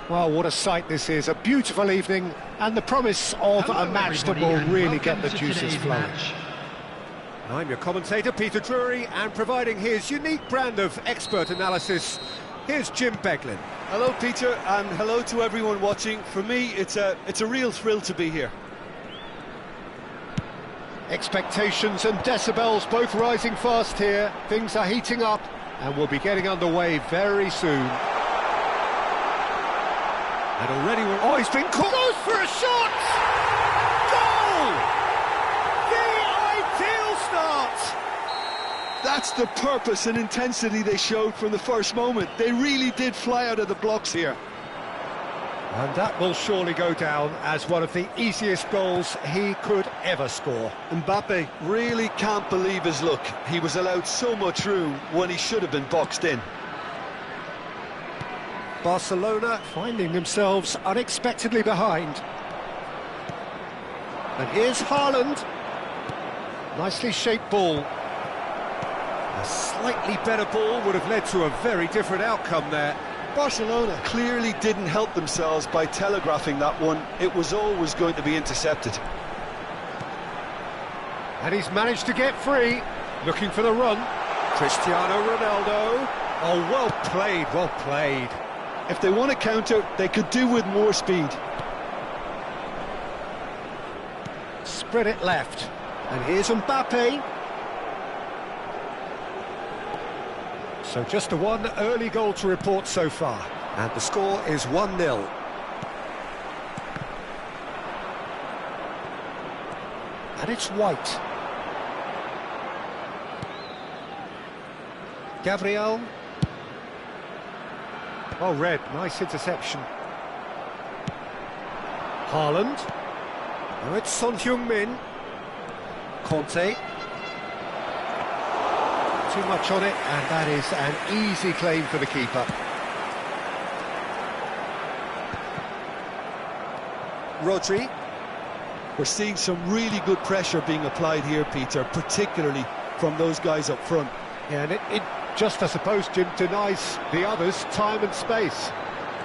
Well, what a sight this is, a beautiful evening, and the promise of a match that will really get the juices flowing. I'm your commentator, Peter Drury, and providing his unique brand of expert analysis, here's Jim Beglin. Hello, Peter, and hello to everyone watching. For me, it's a real thrill to be here. Expectations and decibels both rising fast here. Things are heating up, and we'll be getting underway very soon. And already we're... Oh, he's been caught! Goes for a shot! Goal! The ideal start! That's the purpose and intensity they showed from the first moment. They really did fly out of the blocks here. And that will surely go down as one of the easiest goals he could ever score. Mbappe really can't believe his luck. He was allowed so much room when he should have been boxed in. Barcelona finding themselves unexpectedly behind. And here's Haaland. Nicely shaped ball. A slightly better ball would have led to a very different outcome there. Barcelona clearly didn't help themselves by telegraphing that one. It was always going to be intercepted. And he's managed to get free. Looking for the run. Cristiano Ronaldo. Oh, well played, well played. If they want to counter, they could do with more speed. Spread it left. And here's Mbappe. So just the one early goal to report so far. And the score is 1-0. And it's White. Gabriel. Oh, Red, nice interception. Haaland. Now it's Son Heung-min. Conte. Too much on it, and that is an easy claim for the keeper. Rodri. We're seeing some really good pressure being applied here, Peter, particularly from those guys up front. Yeah, and it just, I suppose, Jim, denies the others time and space.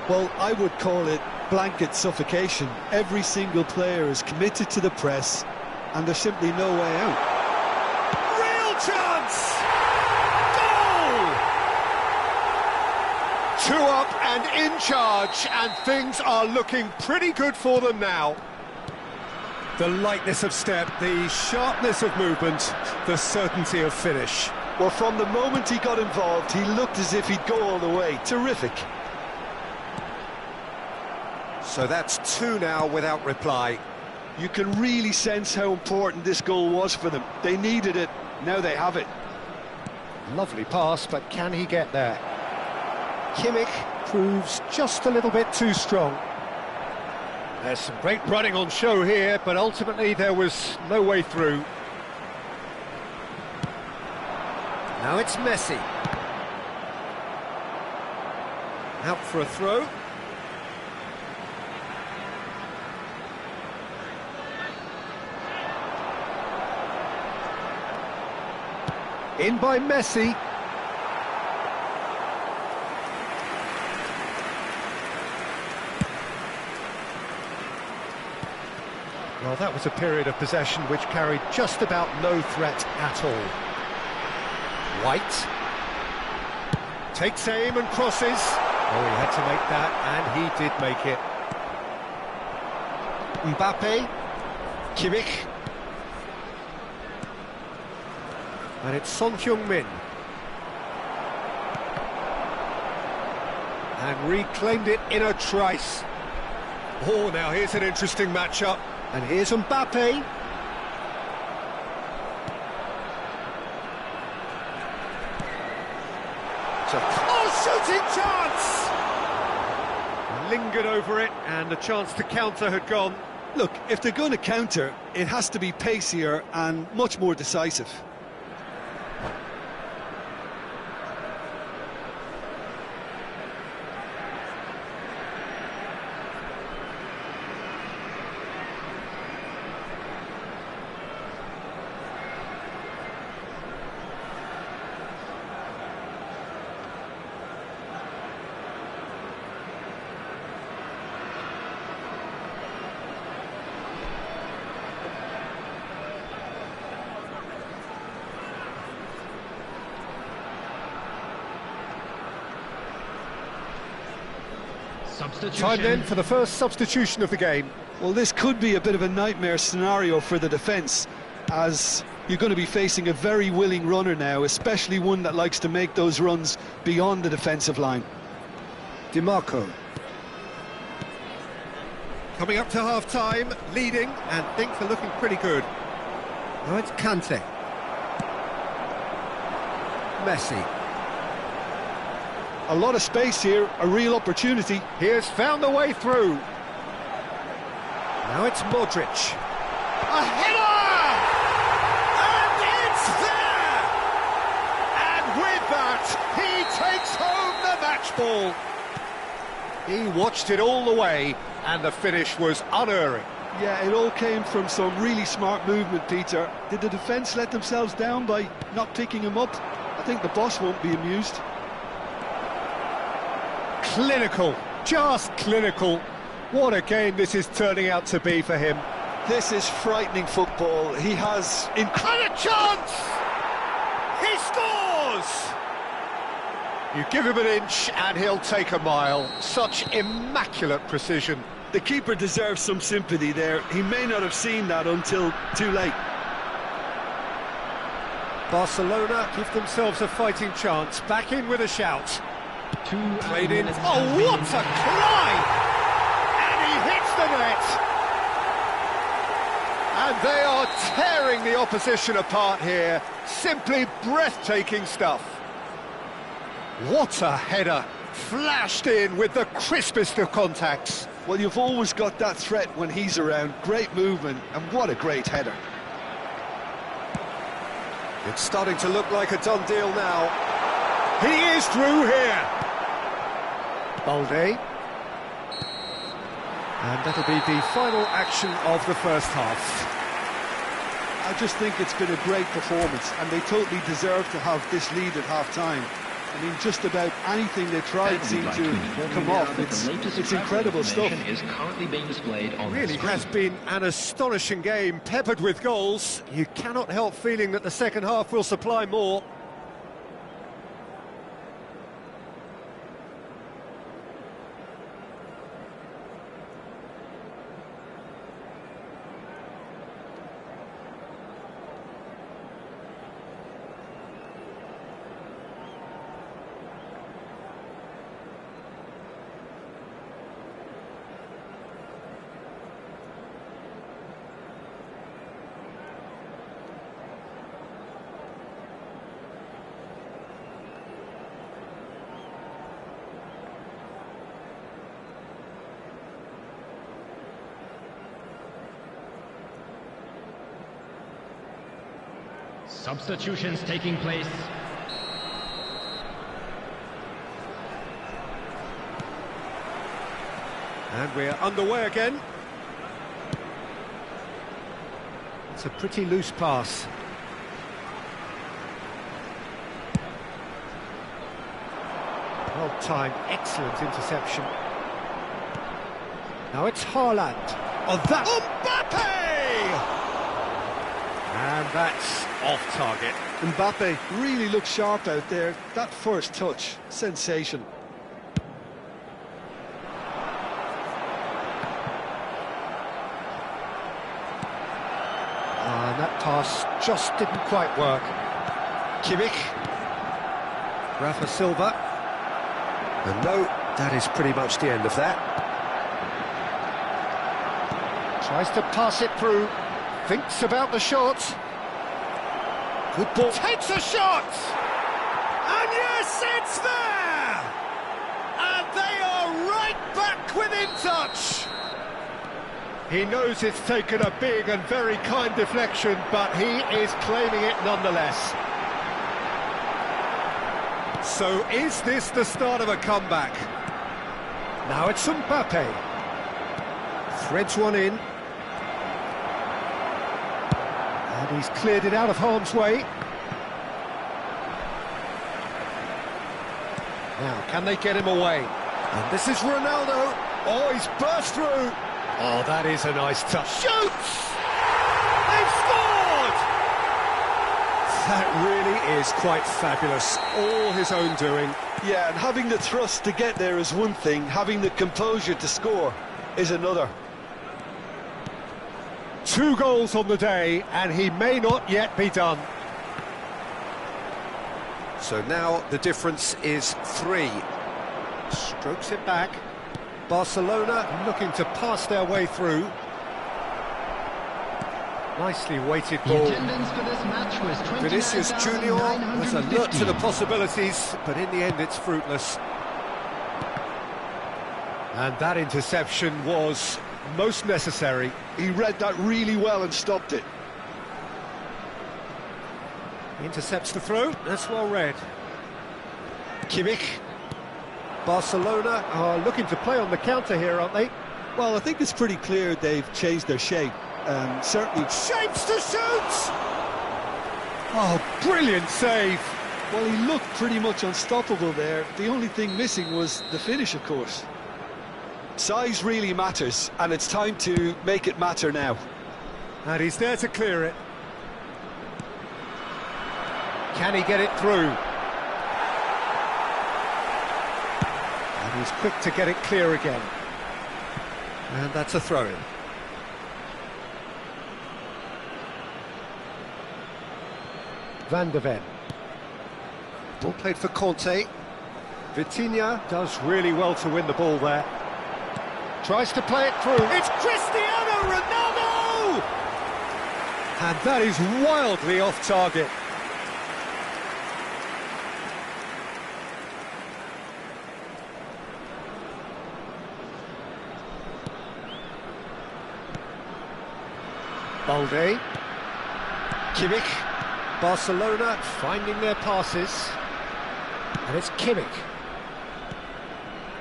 Well, I would call it blanket suffocation. Every single player is committed to the press, and there's simply no way out. Real chance! Goal! 2 up and in charge, and things are looking pretty good for them now. The lightness of step, the sharpness of movement, the certainty of finish. Well, from the moment he got involved, he looked as if he'd go all the way. Terrific. So that's 2 now without reply. You can really sense how important this goal was for them. They needed it, now they have it. Lovely pass, but can he get there? Kimmich proves just a little bit too strong. There's some great running on show here, but ultimately there was no way through. Now it's Messi. Out for a throw. In by Messi. Well, that was a period of possession which carried just about no threat at all. White takes aim and crosses. Oh, he had to make that, and he did make it. Mbappe, Kimmich, and it's Son Heung-min, and reclaimed it in a trice. Oh, now here's an interesting matchup, and here's Mbappe. Shooting chance! Lingered over it, and the chance to counter had gone. Look, if they're going to counter, it has to be pacier and much more decisive. Time then for the first substitution of the game. Well, this could be a bit of a nightmare scenario for the defence, as you're going to be facing a very willing runner now, especially one that likes to make those runs beyond the defensive line. DiMarco. Coming up to half-time, leading, and things are looking pretty good. Now it's Kante. Messi. A lot of space here, a real opportunity. He has found the way through. Now it's Modric. A header! And it's there! And with that, he takes home the match ball. He watched it all the way, and the finish was unerring. Yeah, it all came from some really smart movement, Peter. Did the defence let themselves down by not picking him up? I think the boss won't be amused. Clinical, just clinical. What a game this is turning out to be for him. This is frightening football. He has incredible chance! He scores! You give him an inch and he'll take a mile. Such immaculate precision. The keeper deserves some sympathy there. He may not have seen that until too late. Barcelona give themselves a fighting chance. Back in with a shout. Played in. Oh, what a cry! And he hits the net! And they are tearing the opposition apart here. Simply breathtaking stuff. What a header! Flashed in with the crispest of contacts. Well, you've always got that threat when he's around. Great movement, and what a great header. It's starting to look like a done deal now. He is through here. Balde. And that'll be the final action of the first half. I just think it's been a great performance, and they totally deserve to have this lead at half-time. I mean, just about anything they tried seemed to come off. It's incredible stuff. Is currently being displayed on really has been an astonishing game, peppered with goals. You cannot help feeling that the second half will supply more. Substitutions taking place. And we're underway again. It's a pretty loose pass. Well timed, excellent interception. Now it's Haaland. Oh, that Mbappe! And that's off target. Mbappe really looked sharp out there. That first touch, sensation. And that pass just didn't quite work. Kimmich. Rafa Silva. And no, that is pretty much the end of that. Tries to pass it through. Thinks about the shot. Good ball. Takes a shot! And yes, it's there! And they are right back within touch! He knows it's taken a big and very kind deflection, but he is claiming it nonetheless. So is this the start of a comeback? Now it's Mbappe. Threads one in. And he's cleared it out of harm's way. Now, can they get him away? And this is Ronaldo. Oh, he's burst through. Oh, that is a nice touch. Shoots! They've scored! That really is quite fabulous. All his own doing. Yeah, and having the thrust to get there is one thing, having the composure to score is another. 2 goals on the day, and he may not yet be done. So now the difference is 3. Strokes it back. Barcelona looking to pass their way through. Nicely weighted The ball. attendance for this match was Vinicius Junior was alert to the 29,950. possibilities, but in the end it's fruitless. And that interception was most necessary. He read that really well and stopped it. Intercepts the throw, that's well read. Kimmich. Barcelona are looking to play on the counter here, aren't they? Well, I think it's pretty clear they've changed their shape. Certainly. Shapes to shoot! Oh, brilliant save! Well, he looked pretty much unstoppable there. The only thing missing was the finish, of course. Size really matters, and it's time to make it matter now. And he's there to clear it. Can he get it through? And he's quick to get it clear again. And that's a throw-in. Van de Ven. Ball played for Conte. Vitinha does really well to win the ball there. Tries to play it through. It's Cristiano Ronaldo! And that is wildly off target. Balde. Kimmich. Barcelona finding their passes. And it's Kimmich.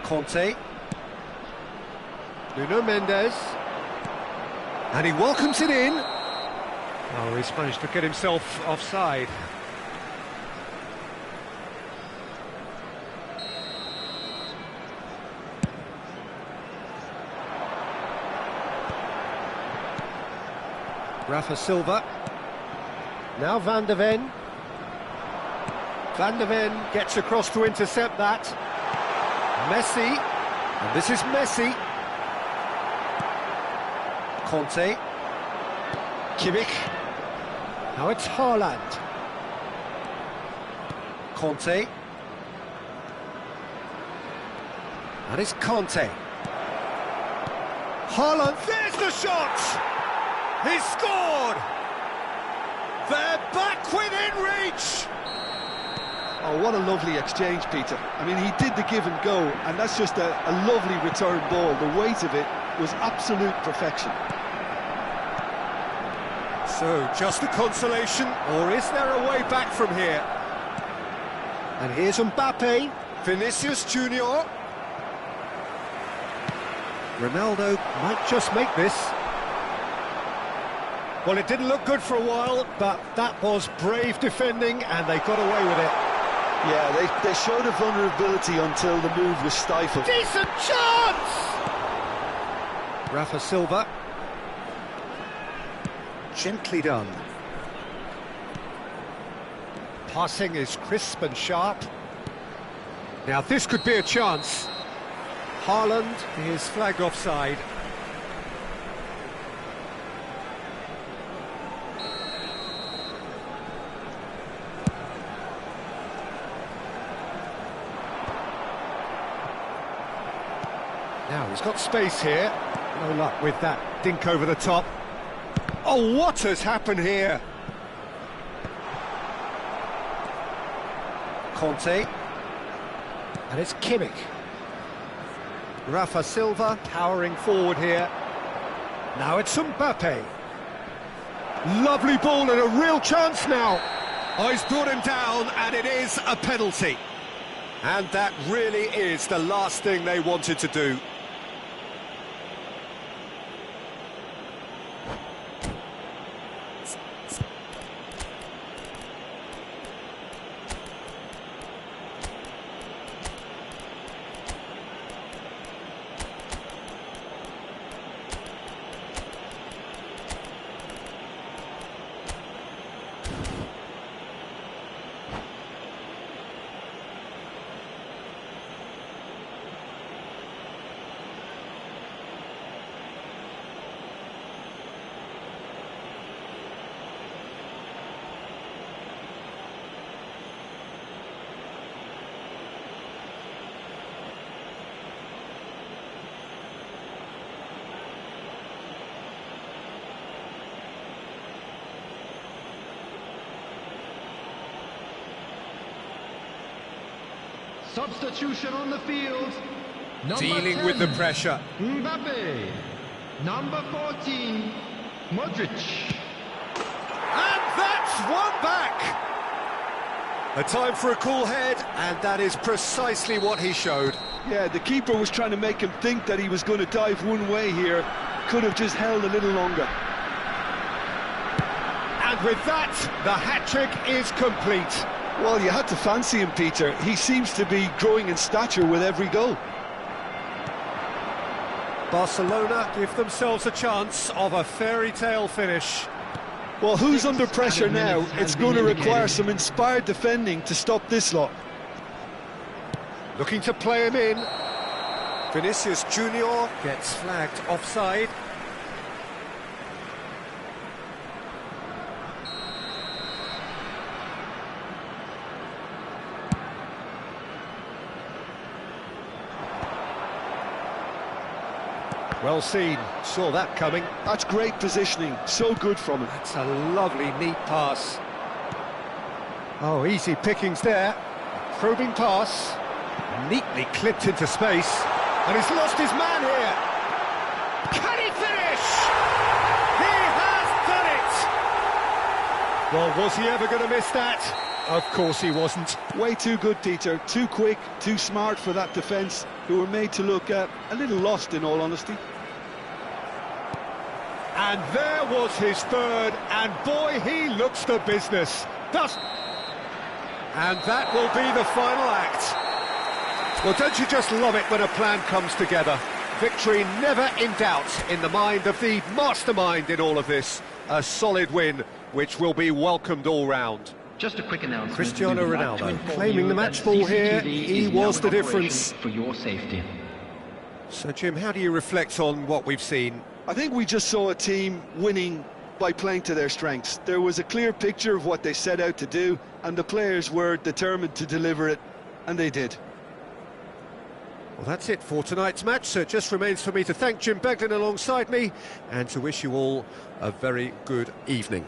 Conte. Nuno Mendes. And he welcomes it in. Oh, he's managed to get himself offside. Rafa Silva. Now Van de Ven. Van de Ven gets across to intercept that. Messi. And this is Messi. Conte. Kimmich. Now it's Haaland. Conte. And it's Conte. Haaland, there's the shot! He's scored! They're back within reach! Oh, what a lovely exchange, Peter. I mean, he did the give and go, and that's just a lovely return ball. The weight of it was absolute perfection. So, just a consolation, or is there a way back from here? And here's Mbappe, Vinicius Junior. Ronaldo might just make this. Well, it didn't look good for a while, but that was brave defending, and they got away with it. Yeah, they showed a vulnerability until the move was stifled. Decent chance! Rafa Silva. Gently done. Passing is crisp and sharp. Now this could be a chance. Haaland is flagged offside. Now he's got space here. No luck with that dink over the top. Oh, what has happened here? Conte. And it's Kimmich. Rafa Silva powering forward here. Now it's Mbappe. Lovely ball and a real chance now. Oh, he's brought him down, and it is a penalty. And that really is the last thing they wanted to do. Substitution on the field. Dealing 10, with the pressure. Mbappe. Number 14, Modric. And that's one back! A time for a cool head, and that is precisely what he showed. Yeah, the keeper was trying to make him think that he was going to dive one way here. Could have just held a little longer. And with that, the hat-trick is complete. Well, you had to fancy him, Peter. He seems to be growing in stature with every goal. Barcelona give themselves a chance of a fairy tale finish. Well, who's under pressure now? It's going to require some inspired defending to stop this lot. Looking to play him in. Vinicius Junior gets flagged offside. Well seen, saw that coming. That's great positioning, so good from him. That's a lovely, neat pass. Oh, easy pickings there. Probing pass. Neatly clipped into space. And he's lost his man here. Can he finish? He has done it! Well, was he ever going to miss that? Of course he wasn't. Way too good, Peter. Too quick, too smart for that defence, who were made to look a little lost, in all honesty. And there was his third, and boy, he looks the business. And that will be the final act. Well, don't you just love it when a plan comes together? Victory never in doubt in the mind of the mastermind in all of this. A solid win, which will be welcomed all round. Just a quick announcement. Cristiano We would like to Ronaldo inform claiming you the that match ball here. CCTV He is now was in the operation difference. for your safety. So, Jim, how do you reflect on what we've seen? I think we just saw a team winning by playing to their strengths. There was a clear picture of what they set out to do, and the players were determined to deliver it, and they did. Well, that's it for tonight's match, so it just remains for me to thank Jim Beglin alongside me and to wish you all a very good evening.